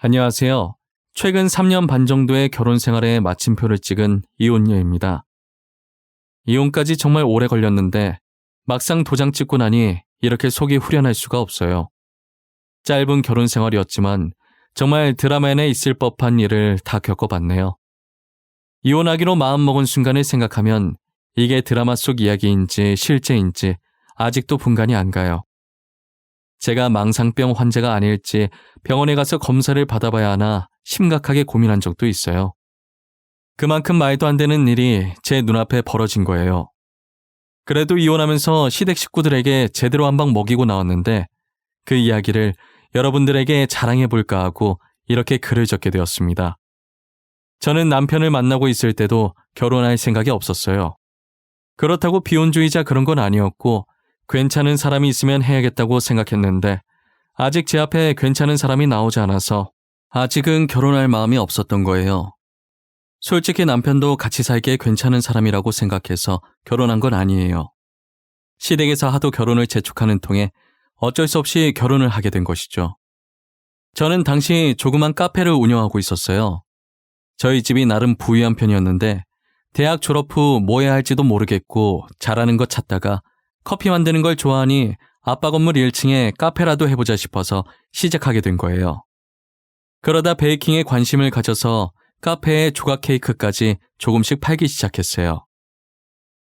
안녕하세요. 최근 3년 반 정도의 결혼 생활에 마침표를 찍은 이혼녀입니다. 이혼까지 정말 오래 걸렸는데 막상 도장 찍고 나니 이렇게 속이 후련할 수가 없어요. 짧은 결혼 생활이었지만 정말 드라마에 있을 법한 일을 다 겪어봤네요. 이혼하기로 마음먹은 순간을 생각하면 이게 드라마 속 이야기인지 실제인지 아직도 분간이 안 가요. 제가 망상병 환자가 아닐지 병원에 가서 검사를 받아봐야 하나 심각하게 고민한 적도 있어요. 그만큼 말도 안 되는 일이 제 눈앞에 벌어진 거예요. 그래도 이혼하면서 시댁 식구들에게 제대로 한 방 먹이고 나왔는데 그 이야기를 여러분들에게 자랑해볼까 하고 이렇게 글을 적게 되었습니다. 저는 남편을 만나고 있을 때도 결혼할 생각이 없었어요. 그렇다고 비혼주의자 그런 건 아니었고 괜찮은 사람이 있으면 해야겠다고 생각했는데 아직 제 앞에 괜찮은 사람이 나오지 않아서 아직은 결혼할 마음이 없었던 거예요. 솔직히 남편도 같이 살기에 괜찮은 사람이라고 생각해서 결혼한 건 아니에요. 시댁에서 하도 결혼을 재촉하는 통에 어쩔 수 없이 결혼을 하게 된 것이죠. 저는 당시 조그만 카페를 운영하고 있었어요. 저희 집이 나름 부유한 편이었는데 대학 졸업 후 뭐 해야 할지도 모르겠고 잘하는 것 찾다가 커피 만드는 걸 좋아하니 아빠 건물 1층에 카페라도 해보자 싶어서 시작하게 된 거예요. 그러다 베이킹에 관심을 가져서 카페에 조각 케이크까지 조금씩 팔기 시작했어요.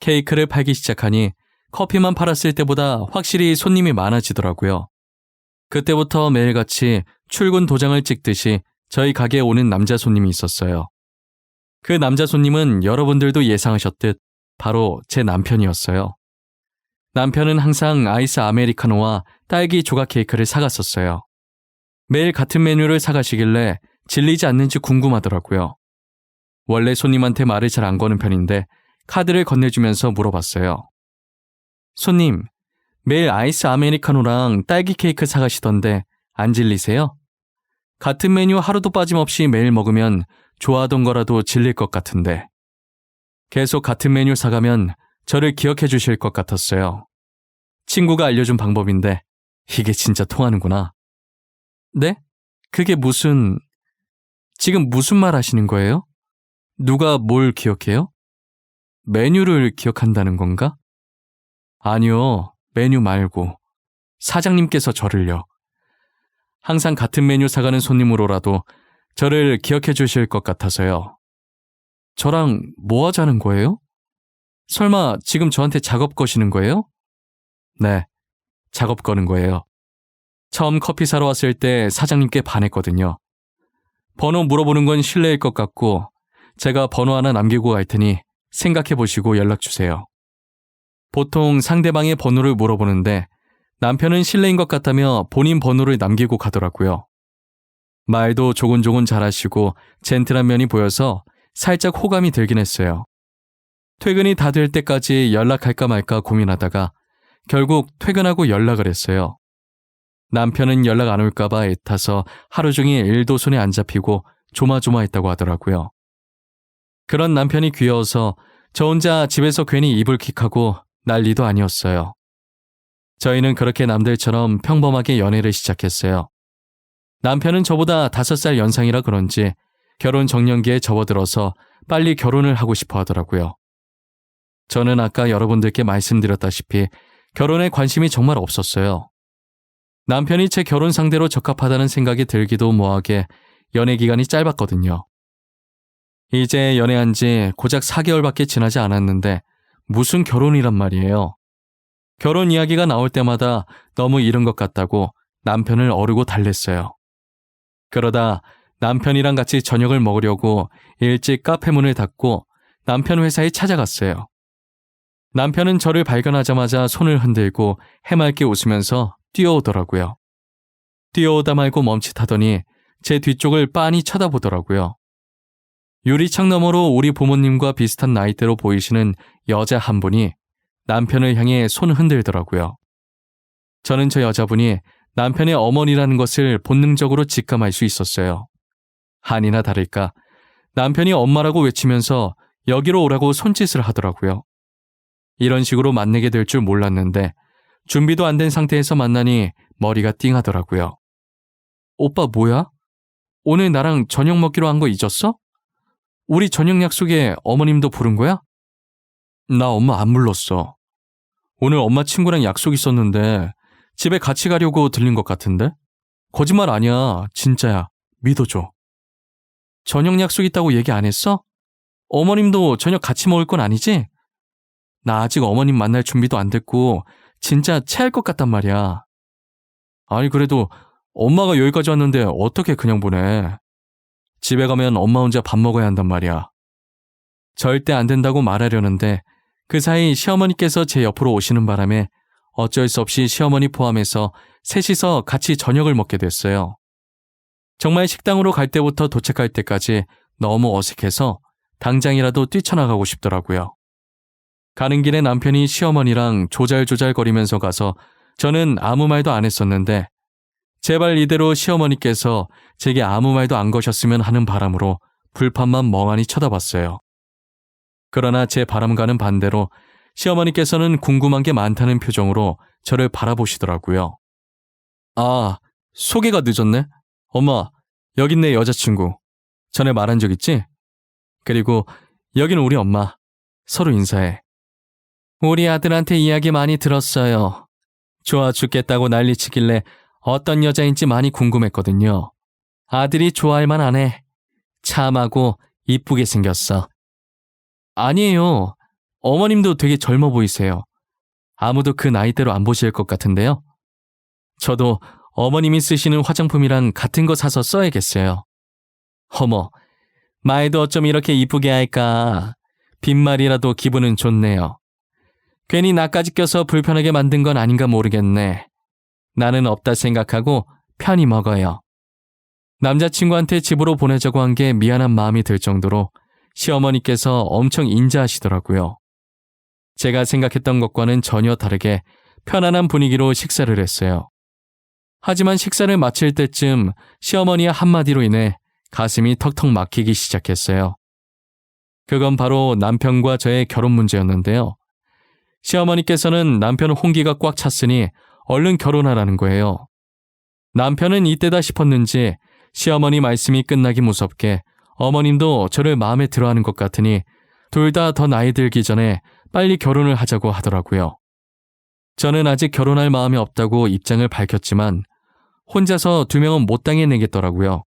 케이크를 팔기 시작하니 커피만 팔았을 때보다 확실히 손님이 많아지더라고요. 그때부터 매일같이 출근 도장을 찍듯이 저희 가게에 오는 남자 손님이 있었어요. 그 남자 손님은 여러분들도 예상하셨듯 바로 제 남편이었어요. 남편은 항상 아이스 아메리카노와 딸기 조각 케이크를 사갔었어요. 매일 같은 메뉴를 사가시길래 질리지 않는지 궁금하더라고요. 원래 손님한테 말을 잘 안 거는 편인데 카드를 건네주면서 물어봤어요. 손님, 매일 아이스 아메리카노랑 딸기 케이크 사가시던데 안 질리세요? 같은 메뉴 하루도 빠짐없이 매일 먹으면 좋아하던 거라도 질릴 것 같은데. 계속 같은 메뉴 사가면 저를 기억해 주실 것 같았어요. 친구가 알려준 방법인데 이게 진짜 통하는구나. 네? 그게 지금 무슨 말 하시는 거예요? 누가 뭘 기억해요? 메뉴를 기억한다는 건가? 아니요, 메뉴 말고 사장님께서 저를요. 항상 같은 메뉴 사가는 손님으로라도 저를 기억해 주실 것 같아서요. 저랑 뭐 하자는 거예요? 설마 지금 저한테 작업 거시는 거예요? 네, 작업 거는 거예요. 처음 커피 사러 왔을 때 사장님께 반했거든요. 번호 물어보는 건 실례일 것 같고 제가 번호 하나 남기고 갈 테니 생각해 보시고 연락 주세요. 보통 상대방의 번호를 물어보는데 남편은 실례인 것 같다며 본인 번호를 남기고 가더라고요. 말도 조곤조곤 잘하시고 젠틀한 면이 보여서 살짝 호감이 들긴 했어요. 퇴근이 다 될 때까지 연락할까 말까 고민하다가 결국 퇴근하고 연락을 했어요. 남편은 연락 안 올까봐 애타서 하루 종일 일도 손에 안 잡히고 조마조마했다고 하더라고요. 그런 남편이 귀여워서 저 혼자 집에서 괜히 이불킥하고 난리도 아니었어요. 저희는 그렇게 남들처럼 평범하게 연애를 시작했어요. 남편은 저보다 5살 연상이라 그런지 결혼 정년기에 접어들어서 빨리 결혼을 하고 싶어 하더라고요. 저는 아까 여러분들께 말씀드렸다시피 결혼에 관심이 정말 없었어요. 남편이 제 결혼 상대로 적합하다는 생각이 들기도 뭐하게 연애 기간이 짧았거든요. 이제 연애한 지 고작 4개월밖에 지나지 않았는데 무슨 결혼이란 말이에요. 결혼 이야기가 나올 때마다 너무 이른 것 같다고 남편을 어르고 달랬어요. 그러다 남편이랑 같이 저녁을 먹으려고 일찍 카페 문을 닫고 남편 회사에 찾아갔어요. 남편은 저를 발견하자마자 손을 흔들고 해맑게 웃으면서 뛰어오더라고요. 뛰어오다 말고 멈칫하더니 제 뒤쪽을 빤히 쳐다보더라고요. 유리창 너머로 우리 부모님과 비슷한 나이대로 보이시는 여자 한 분이 남편을 향해 손을 흔들더라고요. 저는 저 여자분이 남편의 어머니라는 것을 본능적으로 직감할 수 있었어요. 아니나 다를까 남편이 엄마라고 외치면서 여기로 오라고 손짓을 하더라고요. 이런 식으로 만나게 될 줄 몰랐는데 준비도 안 된 상태에서 만나니 머리가 띵하더라고요. 오빠 뭐야? 오늘 나랑 저녁 먹기로 한 거 잊었어? 우리 저녁 약속에 어머님도 부른 거야? 나 엄마 안 불렀어. 오늘 엄마 친구랑 약속 있었는데 집에 같이 가려고 들린 것 같은데? 거짓말 아니야. 진짜야. 믿어줘. 저녁 약속 있다고 얘기 안 했어? 어머님도 저녁 같이 먹을 건 아니지? 나 아직 어머님 만날 준비도 안 됐고 진짜 체할 것 같단 말이야. 아니 그래도 엄마가 여기까지 왔는데 어떻게 그냥 보내. 집에 가면 엄마 혼자 밥 먹어야 한단 말이야. 절대 안 된다고 말하려는데 그 사이 시어머니께서 제 옆으로 오시는 바람에 어쩔 수 없이 시어머니 포함해서 셋이서 같이 저녁을 먹게 됐어요. 정말 식당으로 갈 때부터 도착할 때까지 너무 어색해서 당장이라도 뛰쳐나가고 싶더라고요. 가는 길에 남편이 시어머니랑 조잘조잘거리면서 가서 저는 아무 말도 안 했었는데 제발 이대로 시어머니께서 제게 아무 말도 안 거셨으면 하는 바람으로 불판만 멍하니 쳐다봤어요. 그러나 제 바람과는 반대로 시어머니께서는 궁금한 게 많다는 표정으로 저를 바라보시더라고요. 아, 소개가 늦었네? 엄마, 여긴 내 여자친구. 전에 말한 적 있지? 그리고 여기는 우리 엄마. 서로 인사해. 우리 아들한테 이야기 많이 들었어요. 좋아 죽겠다고 난리치길래 어떤 여자인지 많이 궁금했거든요. 아들이 좋아할 만하네. 참하고 이쁘게 생겼어. 아니에요. 어머님도 되게 젊어 보이세요. 아무도 그 나이대로 안 보실 것 같은데요. 저도 어머님이 쓰시는 화장품이랑 같은 거 사서 써야겠어요. 어머, 말도 어쩜 이렇게 이쁘게 할까. 빈말이라도 기분은 좋네요. 괜히 나까지 껴서 불편하게 만든 건 아닌가 모르겠네. 나는 없다 생각하고 편히 먹어요. 남자친구한테 집으로 보내자고 한 게 미안한 마음이 들 정도로 시어머니께서 엄청 인자하시더라고요. 제가 생각했던 것과는 전혀 다르게 편안한 분위기로 식사를 했어요. 하지만 식사를 마칠 때쯤 시어머니의 한마디로 인해 가슴이 턱턱 막히기 시작했어요. 그건 바로 남편과 저의 결혼 문제였는데요. 시어머니께서는 남편 홍기가 꽉 찼으니 얼른 결혼하라는 거예요. 남편은 이때다 싶었는지 시어머니 말씀이 끝나기 무섭게 어머님도 저를 마음에 들어하는 것 같으니 둘 다 더 나이 들기 전에 빨리 결혼을 하자고 하더라고요. 저는 아직 결혼할 마음이 없다고 입장을 밝혔지만 혼자서 2명은 못 당해내겠더라고요.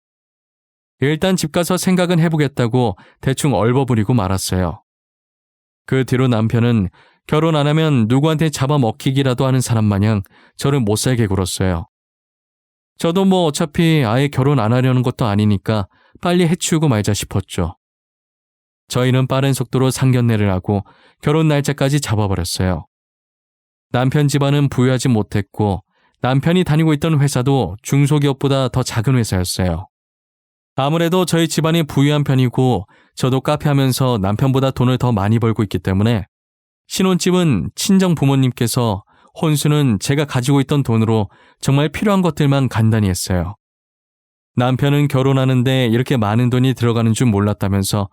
일단 집 가서 생각은 해보겠다고 대충 얼버무리고 말았어요. 그 뒤로 남편은 결혼 안 하면 누구한테 잡아먹히기라도 하는 사람 마냥 저를 못살게 굴었어요. 저도 뭐 어차피 아예 결혼 안 하려는 것도 아니니까 빨리 해치우고 말자 싶었죠. 저희는 빠른 속도로 상견례를 하고 결혼 날짜까지 잡아버렸어요. 남편 집안은 부유하지 못했고 남편이 다니고 있던 회사도 중소기업보다 더 작은 회사였어요. 아무래도 저희 집안이 부유한 편이고 저도 카페 하면서 남편보다 돈을 더 많이 벌고 있기 때문에 신혼집은 친정 부모님께서, 혼수는 제가 가지고 있던 돈으로 정말 필요한 것들만 간단히 했어요. 남편은 결혼하는데 이렇게 많은 돈이 들어가는 줄 몰랐다면서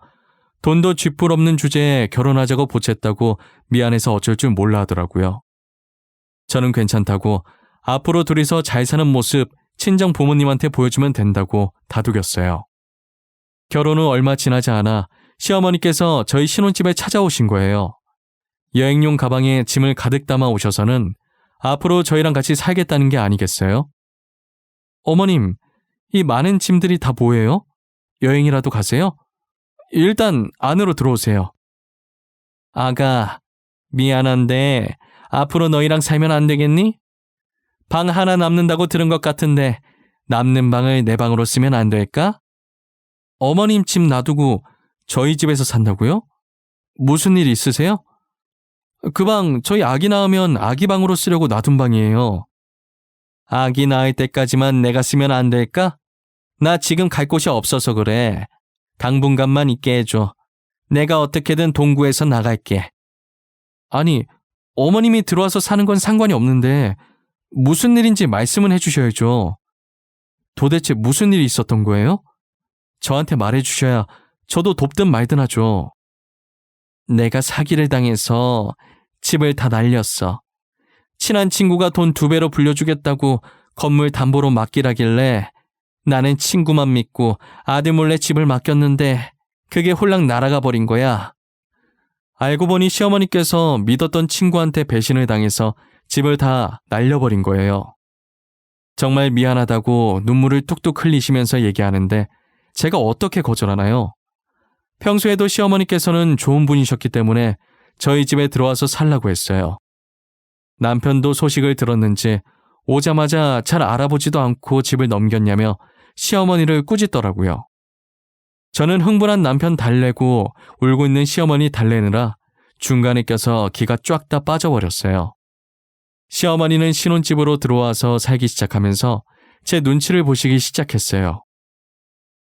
돈도 쥐뿔 없는 주제에 결혼하자고 보챘다고 미안해서 어쩔 줄 몰라 하더라고요. 저는 괜찮다고 앞으로 둘이서 잘 사는 모습 친정 부모님한테 보여주면 된다고 다독였어요. 결혼 후 얼마 지나지 않아 시어머니께서 저희 신혼집에 찾아오신 거예요. 여행용 가방에 짐을 가득 담아 오셔서는 앞으로 저희랑 같이 살겠다는 게 아니겠어요? 어머님, 이 많은 짐들이 다 뭐예요? 여행이라도 가세요? 일단 안으로 들어오세요. 아가, 미안한데 앞으로 너희랑 살면 안 되겠니? 방 하나 남는다고 들은 것 같은데 남는 방을 내 방으로 쓰면 안 될까? 어머님 집 놔두고 저희 집에서 산다고요? 무슨 일 있으세요? 그 방 저희 아기 낳으면 아기 방으로 쓰려고 놔둔 방이에요. 아기 낳을 때까지만 내가 쓰면 안 될까? 나 지금 갈 곳이 없어서 그래. 당분간만 있게 해줘. 내가 어떻게든 동구해서 나갈게. 아니, 어머님이 들어와서 사는 건 상관이 없는데 무슨 일인지 말씀은 해주셔야죠. 도대체 무슨 일이 있었던 거예요? 저한테 말해주셔야 저도 돕든 말든 하죠. 내가 사기를 당해서 집을 다 날렸어. 친한 친구가 돈 2배로 불려주겠다고 건물 담보로 맡기라길래 나는 친구만 믿고 아들 몰래 집을 맡겼는데 그게 홀랑 날아가 버린 거야. 알고 보니 시어머니께서 믿었던 친구한테 배신을 당해서 집을 다 날려버린 거예요. 정말 미안하다고 눈물을 뚝뚝 흘리시면서 얘기하는데 제가 어떻게 거절하나요? 평소에도 시어머니께서는 좋은 분이셨기 때문에 저희 집에 들어와서 살라고 했어요. 남편도 소식을 들었는지 오자마자 잘 알아보지도 않고 집을 넘겼냐며 시어머니를 꾸짖더라고요. 저는 흥분한 남편 달래고 울고 있는 시어머니 달래느라 중간에 껴서 기가 쫙 다 빠져버렸어요. 시어머니는 신혼집으로 들어와서 살기 시작하면서 제 눈치를 보시기 시작했어요.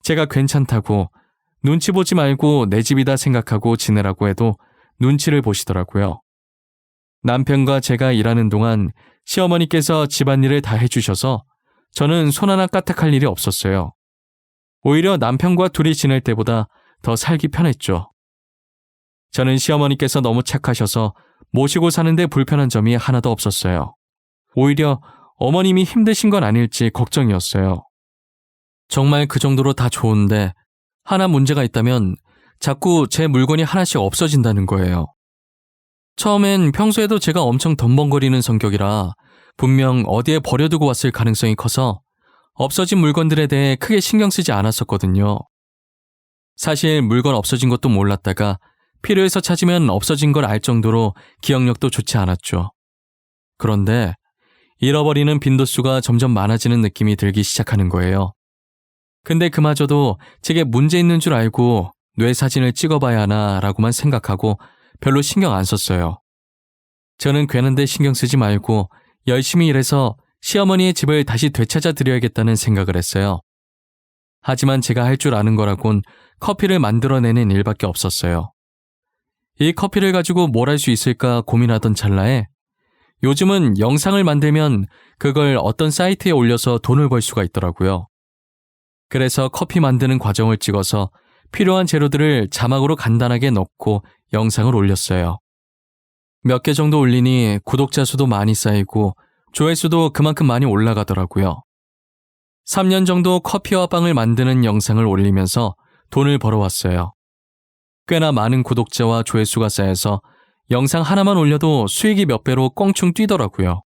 제가 괜찮다고 눈치 보지 말고 내 집이다 생각하고 지내라고 해도 눈치를 보시더라고요. 남편과 제가 일하는 동안 시어머니께서 집안일을 다 해주셔서 저는 손 하나 까딱할 일이 없었어요. 오히려 남편과 둘이 지낼 때보다 더 살기 편했죠. 저는 시어머니께서 너무 착하셔서 모시고 사는데 불편한 점이 하나도 없었어요. 오히려 어머님이 힘드신 건 아닐지 걱정이었어요. 정말 그 정도로 다 좋은데 하나 문제가 있다면 자꾸 제 물건이 하나씩 없어진다는 거예요. 처음엔 평소에도 제가 엄청 덤벙거리는 성격이라 분명 어디에 버려두고 왔을 가능성이 커서 없어진 물건들에 대해 크게 신경 쓰지 않았었거든요. 사실 물건 없어진 것도 몰랐다가 필요해서 찾으면 없어진 걸 알 정도로 기억력도 좋지 않았죠. 그런데 잃어버리는 빈도수가 점점 많아지는 느낌이 들기 시작하는 거예요. 근데 그마저도 제게 문제 있는 줄 알고 뇌 사진을 찍어봐야 하나라고만 생각하고 별로 신경 안 썼어요. 저는 괜한데 신경 쓰지 말고 열심히 일해서 시어머니의 집을 다시 되찾아 드려야겠다는 생각을 했어요. 하지만 제가 할 줄 아는 거라곤 커피를 만들어내는 일밖에 없었어요. 이 커피를 가지고 뭘 할 수 있을까 고민하던 찰나에 요즘은 영상을 만들면 그걸 어떤 사이트에 올려서 돈을 벌 수가 있더라고요. 그래서 커피 만드는 과정을 찍어서 필요한 재료들을 자막으로 간단하게 넣고 영상을 올렸어요. 몇 개 정도 올리니 구독자 수도 많이 쌓이고 조회수도 그만큼 많이 올라가더라고요. 3년 정도 커피와 빵을 만드는 영상을 올리면서 돈을 벌어왔어요. 꽤나 많은 구독자와 조회수가 쌓여서 영상 하나만 올려도 수익이 몇 배로 껑충 뛰더라고요.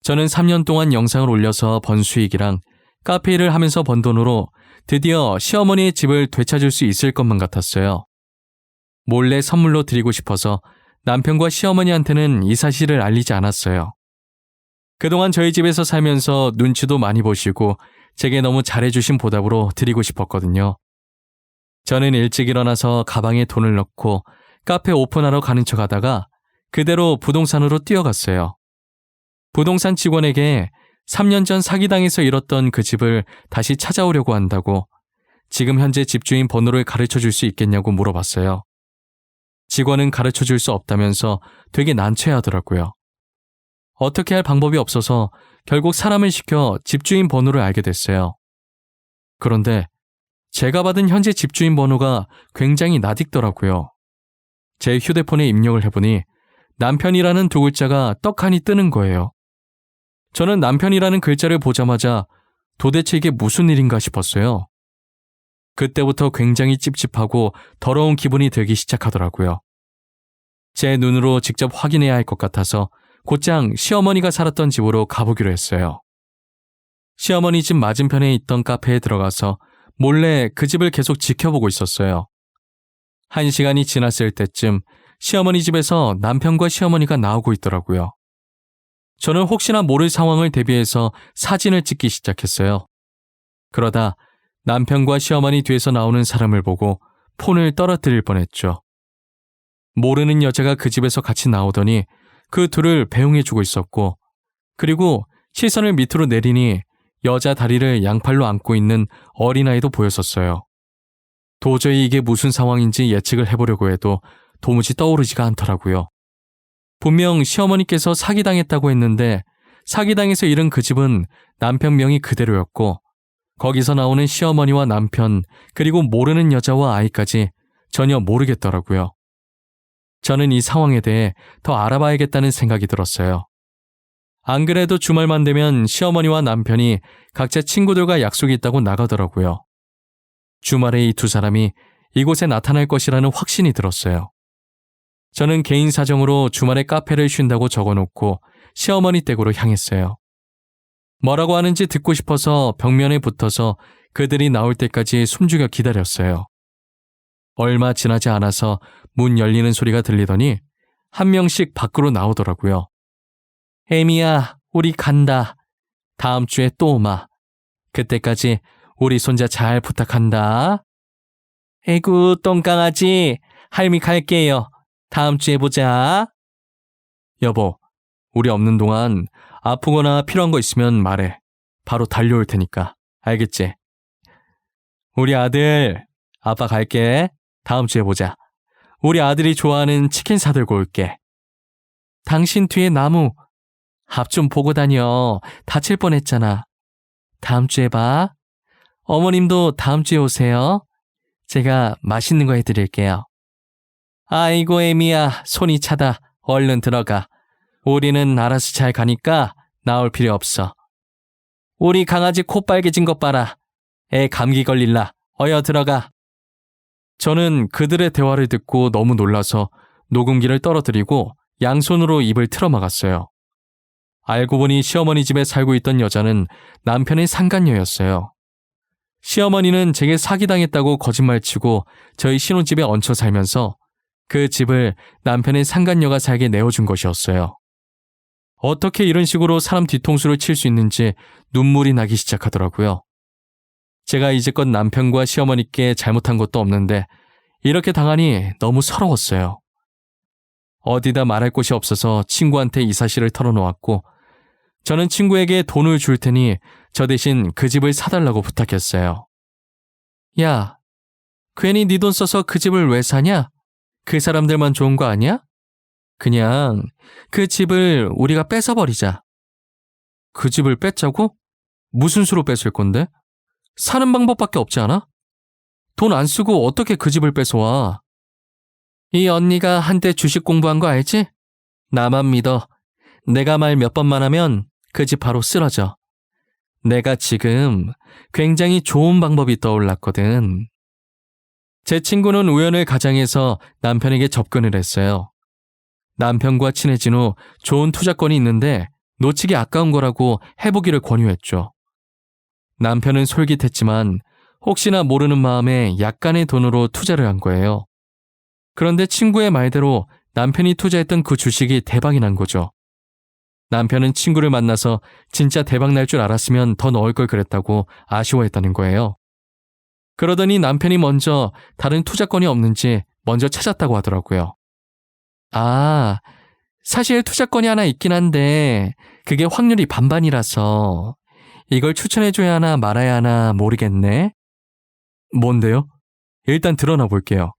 저는 3년 동안 영상을 올려서 번 수익이랑 카페 일을 하면서 번 돈으로 드디어 시어머니의 집을 되찾을 수 있을 것만 같았어요. 몰래 선물로 드리고 싶어서 남편과 시어머니한테는 이 사실을 알리지 않았어요. 그동안 저희 집에서 살면서 눈치도 많이 보시고 제게 너무 잘해주신 보답으로 드리고 싶었거든요. 저는 일찍 일어나서 가방에 돈을 넣고 카페 오픈하러 가는 척 하다가 그대로 부동산으로 뛰어갔어요. 부동산 직원에게 3년 전 사기당해서 잃었던 그 집을 다시 찾아오려고 한다고 지금 현재 집주인 번호를 가르쳐 줄 수 있겠냐고 물어봤어요. 직원은 가르쳐 줄 수 없다면서 되게 난처해하더라고요. 어떻게 할 방법이 없어서 결국 사람을 시켜 집주인 번호를 알게 됐어요. 그런데 제가 받은 현재 집주인 번호가 굉장히 낯익더라고요. 제 휴대폰에 입력을 해보니 남편이라는 두 글자가 떡하니 뜨는 거예요. 저는 남편이라는 글자를 보자마자 도대체 이게 무슨 일인가 싶었어요. 그때부터 굉장히 찝찝하고 더러운 기분이 들기 시작하더라고요. 제 눈으로 직접 확인해야 할 것 같아서 곧장 시어머니가 살았던 집으로 가보기로 했어요. 시어머니 집 맞은편에 있던 카페에 들어가서 몰래 그 집을 계속 지켜보고 있었어요. 1시간이 지났을 때쯤 시어머니 집에서 남편과 시어머니가 나오고 있더라고요. 저는 혹시나 모를 상황을 대비해서 사진을 찍기 시작했어요. 그러다 남편과 시어머니 뒤에서 나오는 사람을 보고 폰을 떨어뜨릴 뻔했죠. 모르는 여자가 그 집에서 같이 나오더니 그 둘을 배웅해주고 있었고, 그리고 시선을 밑으로 내리니 여자 다리를 양팔로 안고 있는 어린아이도 보였었어요. 도저히 이게 무슨 상황인지 예측을 해보려고 해도 도무지 떠오르지가 않더라고요. 분명 시어머니께서 사기당했다고 했는데 사기당해서 잃은 그 집은 남편 명이 그대로였고 거기서 나오는 시어머니와 남편 그리고 모르는 여자와 아이까지 전혀 모르겠더라고요. 저는 이 상황에 대해 더 알아봐야겠다는 생각이 들었어요. 안 그래도 주말만 되면 시어머니와 남편이 각자 친구들과 약속이 있다고 나가더라고요. 주말에 이 두 사람이 이곳에 나타날 것이라는 확신이 들었어요. 저는 개인 사정으로 주말에 카페를 쉰다고 적어놓고 시어머니 댁으로 향했어요. 뭐라고 하는지 듣고 싶어서 벽면에 붙어서 그들이 나올 때까지 숨죽여 기다렸어요. 얼마 지나지 않아서 문 열리는 소리가 들리더니 한 명씩 밖으로 나오더라고요. 에미야, 우리 간다. 다음 주에 또 오마. 그때까지 우리 손자 잘 부탁한다. 에구, 똥강아지. 할미 갈게요. 다음 주에 보자. 여보, 우리 없는 동안 아프거나 필요한 거 있으면 말해. 바로 달려올 테니까. 알겠지? 우리 아들, 아빠 갈게. 다음 주에 보자. 우리 아들이 좋아하는 치킨 사들고 올게. 당신 뒤에 나무. 앞 좀 보고 다녀. 다칠 뻔했잖아. 다음 주에 봐. 어머님도 다음 주에 오세요. 제가 맛있는 거 해드릴게요. 아이고 에미야, 손이 차다. 얼른 들어가. 우리는 알아서 잘 가니까 나올 필요 없어. 우리 강아지 코 빨개진 것 봐라. 애 감기 걸릴라. 어여 들어가. 저는 그들의 대화를 듣고 너무 놀라서 녹음기를 떨어뜨리고 양손으로 입을 틀어막았어요. 알고 보니 시어머니 집에 살고 있던 여자는 남편의 상간녀였어요. 시어머니는 제게 사기당했다고 거짓말치고 저희 신혼집에 얹혀 살면서 그 집을 남편의 상간녀가 살게 내어준 것이었어요. 어떻게 이런 식으로 사람 뒤통수를 칠 수 있는지 눈물이 나기 시작하더라고요. 제가 이제껏 남편과 시어머니께 잘못한 것도 없는데 이렇게 당하니 너무 서러웠어요. 어디다 말할 곳이 없어서 친구한테 이 사실을 털어놓았고 저는 친구에게 돈을 줄 테니 저 대신 그 집을 사달라고 부탁했어요. 야, 괜히 네 돈 써서 그 집을 왜 사냐? 그 사람들만 좋은 거 아니야? 그냥 그 집을 우리가 뺏어버리자. 그 집을 뺏자고? 무슨 수로 뺏을 건데? 사는 방법밖에 없지 않아? 돈 안 쓰고 어떻게 그 집을 뺏어와? 이 언니가 한때 주식 공부한 거 알지? 나만 믿어. 내가 말 몇 번만 하면 그 집 바로 쓰러져. 내가 지금 굉장히 좋은 방법이 떠올랐거든. 제 친구는 우연을 가장해서 남편에게 접근을 했어요. 남편과 친해진 후 좋은 투자권이 있는데 놓치기 아까운 거라고 해보기를 권유했죠. 남편은 솔깃했지만 혹시나 모르는 마음에 약간의 돈으로 투자를 한 거예요. 그런데 친구의 말대로 남편이 투자했던 그 주식이 대박이 난 거죠. 남편은 친구를 만나서 진짜 대박 날 줄 알았으면 더 넣을 걸 그랬다고 아쉬워했다는 거예요. 그러더니 남편이 먼저 다른 투자권이 없는지 먼저 찾았다고 하더라고요. 아, 사실 투자권이 하나 있긴 한데 그게 확률이 반반이라서 이걸 추천해줘야 하나 말아야 하나 모르겠네. 뭔데요? 일단 드러나 볼게요.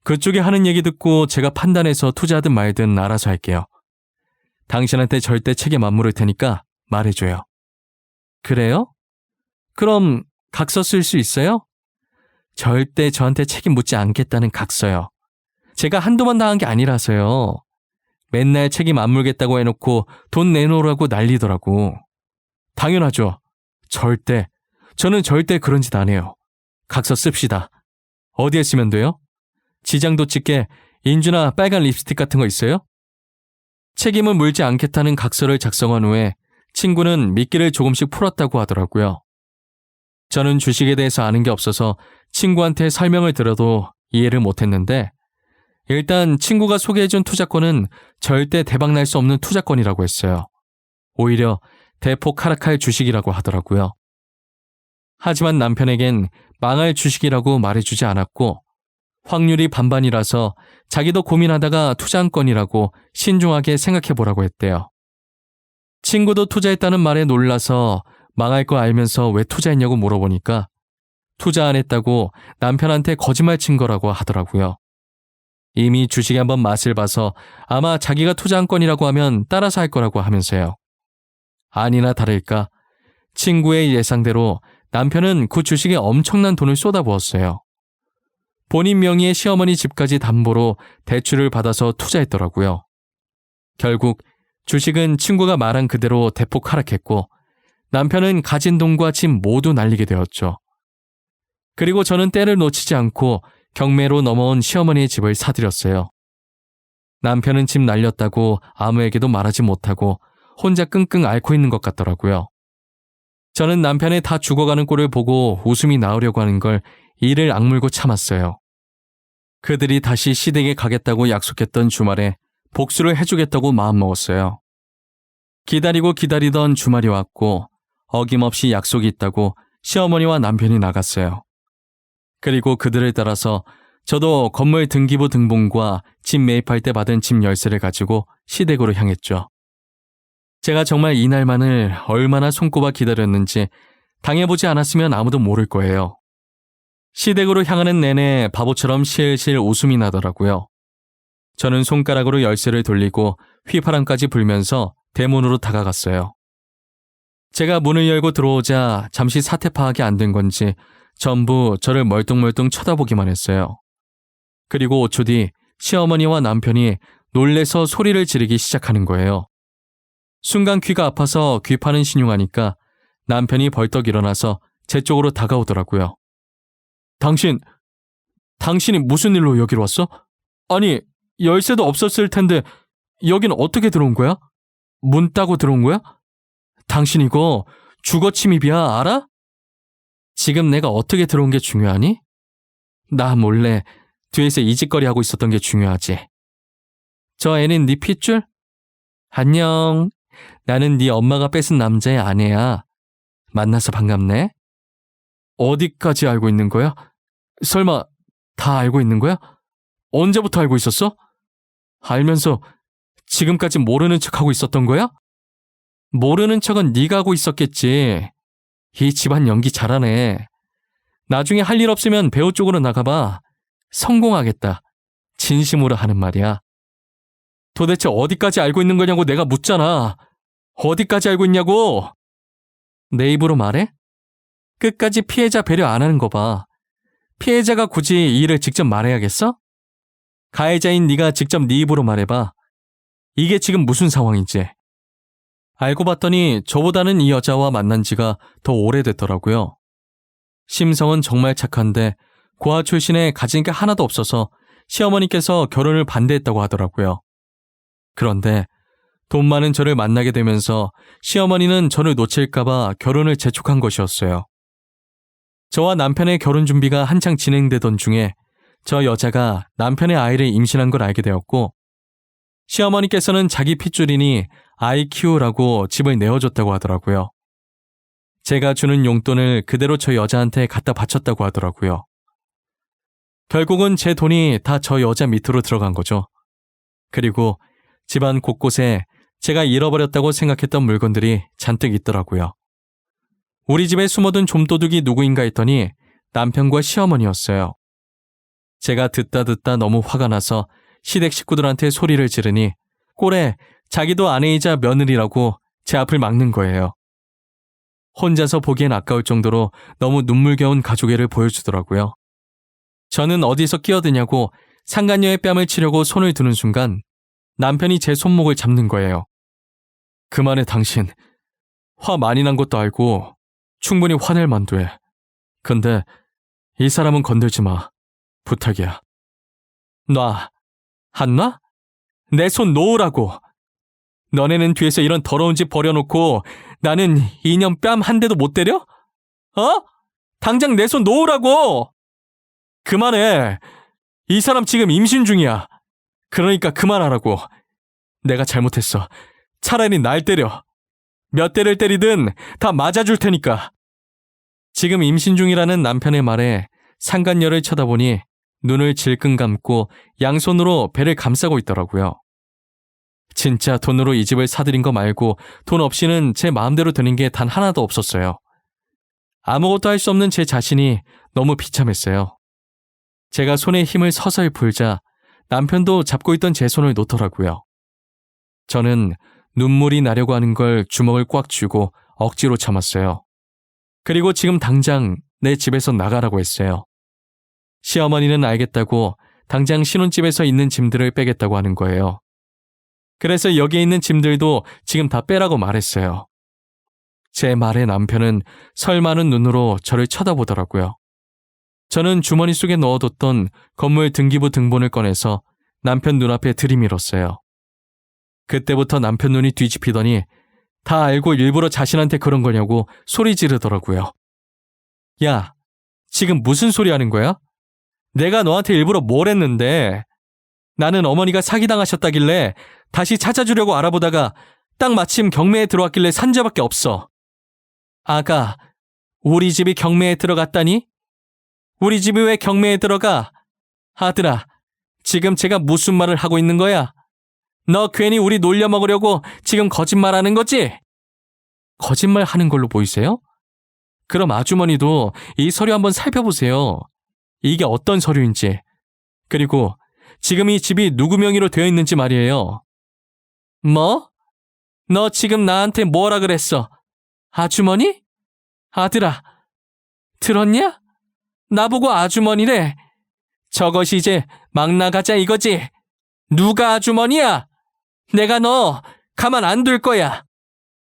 그쪽이 하는 얘기 듣고 제가 판단해서 투자하든 말든 알아서 할게요. 당신한테 절대 책임 안 물을 테니까 말해줘요. 그래요? 그럼 각서 쓸 수 있어요? 절대 저한테 책임 묻지 않겠다는 각서요. 제가 한두 번 당한 게 아니라서요. 맨날 책임 안 물겠다고 해놓고 돈 내놓으라고 난리더라고. 당연하죠. 저는 절대 그런 짓 안 해요. 각서 씁시다. 어디에 쓰면 돼요? 지장도 찍게 인주나 빨간 립스틱 같은 거 있어요? 책임을 물지 않겠다는 각서를 작성한 후에 친구는 미끼를 조금씩 풀었다고 하더라고요. 저는 주식에 대해서 아는 게 없어서 친구한테 설명을 들어도 이해를 못했는데 일단 친구가 소개해준 투자권은 절대 대박 날 수 없는 투자권이라고 했어요. 오히려 대폭 하락할 주식이라고 하더라고요. 하지만 남편에겐 망할 주식이라고 말해주지 않았고 확률이 반반이라서 자기도 고민하다가 투자한 건이라고 신중하게 생각해보라고 했대요. 친구도 투자했다는 말에 놀라서 망할 거 알면서 왜 투자했냐고 물어보니까 투자 안 했다고 남편한테 거짓말 친 거라고 하더라고요. 이미 주식에 한번 맛을 봐서 아마 자기가 투자한 건이라고 하면 따라서 할 거라고 하면서요. 아니나 다를까 친구의 예상대로 남편은 그 주식에 엄청난 돈을 쏟아부었어요. 본인 명의의 시어머니 집까지 담보로 대출을 받아서 투자했더라고요. 결국 주식은 친구가 말한 그대로 대폭 하락했고 남편은 가진 돈과 집 모두 날리게 되었죠. 그리고 저는 때를 놓치지 않고 경매로 넘어온 시어머니의 집을 사들였어요. 남편은 집 날렸다고 아무에게도 말하지 못하고 혼자 끙끙 앓고 있는 것 같더라고요. 저는 남편의 다 죽어가는 꼴을 보고 웃음이 나오려고 하는 걸 이를 악물고 참았어요. 그들이 다시 시댁에 가겠다고 약속했던 주말에 복수를 해주겠다고 마음먹었어요. 기다리고 기다리던 주말이 왔고 어김없이 약속이 있다고 시어머니와 남편이 나갔어요. 그리고 그들을 따라서 저도 건물 등기부 등본과 집 매입할 때 받은 집 열쇠를 가지고 시댁으로 향했죠. 제가 정말 이날만을 얼마나 손꼽아 기다렸는지 당해보지 않았으면 아무도 모를 거예요. 시댁으로 향하는 내내 바보처럼 실실 웃음이 나더라고요. 저는 손가락으로 열쇠를 돌리고 휘파람까지 불면서 대문으로 다가갔어요. 제가 문을 열고 들어오자 잠시 사태 파악이 안 된 건지 전부 저를 멀뚱멀뚱 쳐다보기만 했어요. 그리고 5초 뒤 시어머니와 남편이 놀래서 소리를 지르기 시작하는 거예요. 순간 귀가 아파서 귀 파는 신용하니까 남편이 벌떡 일어나서 제 쪽으로 다가오더라고요. 당신이 무슨 일로 여기로 왔어? 아니, 열쇠도 없었을 텐데 여긴 어떻게 들어온 거야? 문 따고 들어온 거야? 당신 이거 주거 침입이야, 알아? 지금 내가 어떻게 들어온 게 중요하니? 나 몰래 뒤에서 이짓거리 하고 있었던 게 중요하지. 저 애는 네 핏줄? 안녕. 나는 네 엄마가 뺏은 남자의 아내야. 만나서 반갑네. 어디까지 알고 있는 거야? 설마 다 알고 있는 거야? 언제부터 알고 있었어? 알면서 지금까지 모르는 척하고 있었던 거야? 모르는 척은 네가 하고 있었겠지. 이 집안 연기 잘하네. 나중에 할 일 없으면 배우 쪽으로 나가봐. 성공하겠다. 진심으로 하는 말이야. 도대체 어디까지 알고 있는 거냐고 내가 묻잖아. 어디까지 알고 있냐고. 내 입으로 말해? 끝까지 피해자 배려 안 하는 거 봐. 피해자가 굳이 이 일을 직접 말해야겠어? 가해자인 네가 직접 네 입으로 말해봐. 이게 지금 무슨 상황인지. 알고 봤더니 저보다는 이 여자와 만난 지가 더 오래됐더라고요. 심성은 정말 착한데 고아 출신에 가진 게 하나도 없어서 시어머니께서 결혼을 반대했다고 하더라고요. 그런데 돈 많은 저를 만나게 되면서 시어머니는 저를 놓칠까봐 결혼을 재촉한 것이었어요. 저와 남편의 결혼 준비가 한창 진행되던 중에 저 여자가 남편의 아이를 임신한 걸 알게 되었고 시어머니께서는 자기 핏줄이니 아이 키우라고 집을 내어줬다고 하더라고요. 제가 주는 용돈을 그대로 저 여자한테 갖다 바쳤다고 하더라고요. 결국은 제 돈이 다 저 여자 밑으로 들어간 거죠. 그리고 집안 곳곳에 제가 잃어버렸다고 생각했던 물건들이 잔뜩 있더라고요. 우리 집에 숨어둔 좀도둑이 누구인가 했더니 남편과 시어머니였어요. 제가 듣다 너무 화가 나서 시댁 식구들한테 소리를 지르니 꼴에 자기도 아내이자 며느리라고 제 앞을 막는 거예요. 혼자서 보기엔 아까울 정도로 너무 눈물겨운 가족애를 보여주더라고요. 저는 어디서 끼어드냐고 상간녀의 뺨을 치려고 손을 드는 순간 남편이 제 손목을 잡는 거예요. 그만해 당신. 화 많이 난 것도 알고 충분히 화낼 만도 해. 근데 이 사람은 건들지 마. 부탁이야. 놔. 안 놔? 내 손 놓으라고. 너네는 뒤에서 이런 더러운 짓 버려놓고 나는 이년 뺨 한 대도 못 때려? 어? 당장 내 손 놓으라고! 그만해. 이 사람 지금 임신 중이야. 그러니까 그만하라고. 내가 잘못했어. 차라리 날 때려. 몇 대를 때리든 다 맞아줄 테니까. 지금 임신 중이라는 남편의 말에 상간녀를 쳐다보니 눈을 질끈 감고 양손으로 배를 감싸고 있더라고요. 진짜 돈으로 이 집을 사들인 거 말고 돈 없이는 제 마음대로 되는 게 단 하나도 없었어요. 아무것도 할 수 없는 제 자신이 너무 비참했어요. 제가 손에 힘을 서서히 풀자 남편도 잡고 있던 제 손을 놓더라고요. 저는 눈물이 나려고 하는 걸 주먹을 꽉 쥐고 억지로 참았어요. 그리고 지금 당장 내 집에서 나가라고 했어요. 시어머니는 알겠다고 당장 신혼집에서 있는 짐들을 빼겠다고 하는 거예요. 그래서 여기에 있는 짐들도 지금 다 빼라고 말했어요. 제 말에 남편은 설마는 눈으로 저를 쳐다보더라고요. 저는 주머니 속에 넣어뒀던 건물 등기부 등본을 꺼내서 남편 눈앞에 들이밀었어요. 그때부터 남편 눈이 뒤집히더니 다 알고 일부러 자신한테 그런 거냐고 소리 지르더라고요. 야, 지금 무슨 소리 하는 거야? 내가 너한테 일부러 뭘 했는데? 나는 어머니가 사기당하셨다길래 다시 찾아주려고 알아보다가 딱 마침 경매에 들어왔길래 산 죄밖에 없어. 아가, 우리 집이 경매에 들어갔다니? 우리 집이 왜 경매에 들어가? 아들아, 지금 제가 무슨 말을 하고 있는 거야? 너 괜히 우리 놀려먹으려고 지금 거짓말하는 거지? 거짓말 하는 걸로 보이세요? 그럼 아주머니도 이 서류 한번 살펴보세요. 이게 어떤 서류인지. 그리고 지금 이 집이 누구 명의로 되어 있는지 말이에요. 뭐? 너 지금 나한테 뭐라 그랬어? 아주머니? 아들아, 들었냐? 나보고 아주머니래. 저것이 이제 막 나가자 이거지. 누가 아주머니야? 내가 너 가만 안 둘 거야.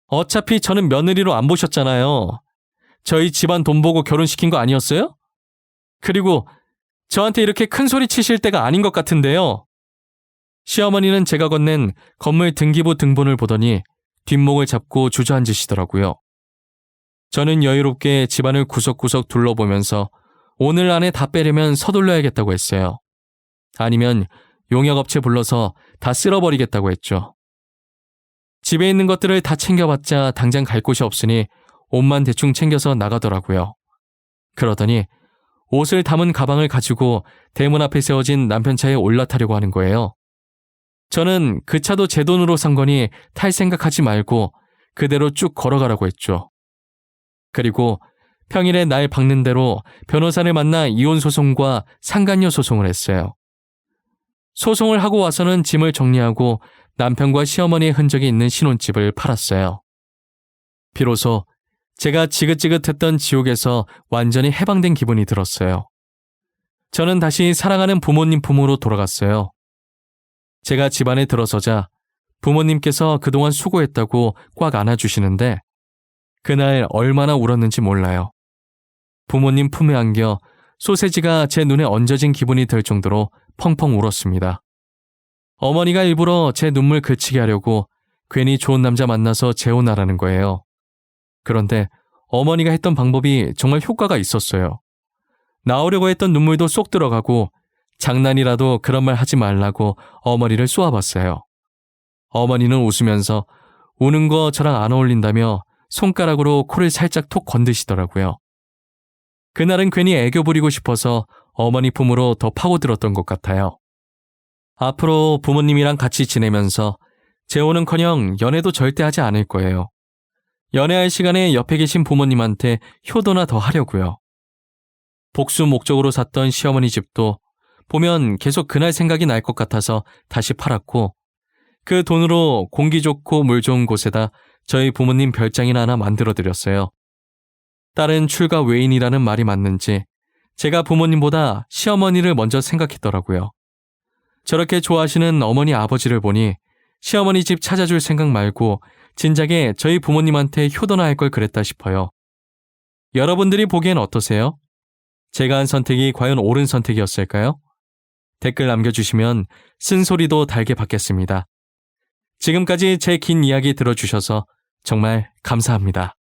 어차피 저는 며느리로 안 보셨잖아요. 저희 집안 돈 보고 결혼시킨 거 아니었어요? 그리고 저한테 이렇게 큰 소리 치실 때가 아닌 것 같은데요. 시어머니는 제가 건넨 건물 등기부 등본을 보더니 뒷목을 잡고 주저앉으시더라고요. 저는 여유롭게 집안을 구석구석 둘러보면서 오늘 안에 다 빼려면 서둘러야겠다고 했어요. 아니면 용역업체 불러서 다 쓸어버리겠다고 했죠. 집에 있는 것들을 다 챙겨봤자 당장 갈 곳이 없으니 옷만 대충 챙겨서 나가더라고요. 그러더니 옷을 담은 가방을 가지고 대문 앞에 세워진 남편 차에 올라타려고 하는 거예요. 저는 그 차도 제 돈으로 산 거니 탈 생각하지 말고 그대로 쭉 걸어가라고 했죠. 그리고 평일에 날 박는 대로 변호사를 만나 이혼 소송과 상간녀 소송을 했어요. 소송을 하고 와서는 짐을 정리하고 남편과 시어머니의 흔적이 있는 신혼집을 팔았어요. 비로소 제가 지긋지긋했던 지옥에서 완전히 해방된 기분이 들었어요. 저는 다시 사랑하는 부모님 품으로 돌아갔어요. 제가 집안에 들어서자 부모님께서 그동안 수고했다고 꽉 안아주시는데 그날 얼마나 울었는지 몰라요. 부모님 품에 안겨 소세지가 제 눈에 얹어진 기분이 들 정도로 펑펑 울었습니다. 어머니가 일부러 제 눈물 그치게 하려고 괜히 좋은 남자 만나서 재혼하라는 거예요. 그런데 어머니가 했던 방법이 정말 효과가 있었어요. 나오려고 했던 눈물도 쏙 들어가고 장난이라도 그런 말 하지 말라고 어머니를 쏘아봤어요. 어머니는 웃으면서 우는 거 저랑 안 어울린다며 손가락으로 코를 살짝 톡 건드시더라고요. 그날은 괜히 애교 부리고 싶어서 어머니 품으로 더 파고들었던 것 같아요. 앞으로 부모님이랑 같이 지내면서 재혼은커녕 연애도 절대 하지 않을 거예요. 연애할 시간에 옆에 계신 부모님한테 효도나 더 하려고요. 복수 목적으로 샀던 시어머니 집도 보면 계속 그날 생각이 날 것 같아서 다시 팔았고 그 돈으로 공기 좋고 물 좋은 곳에다 저희 부모님 별장이나 하나 만들어드렸어요. 딸은 출가 외인이라는 말이 맞는지 제가 부모님보다 시어머니를 먼저 생각했더라고요. 저렇게 좋아하시는 어머니 아버지를 보니 시어머니 집 찾아줄 생각 말고 진작에 저희 부모님한테 효도나 할 걸 그랬다 싶어요. 여러분들이 보기엔 어떠세요? 제가 한 선택이 과연 옳은 선택이었을까요? 댓글 남겨주시면 쓴소리도 달게 받겠습니다. 지금까지 제 긴 이야기 들어주셔서 정말 감사합니다.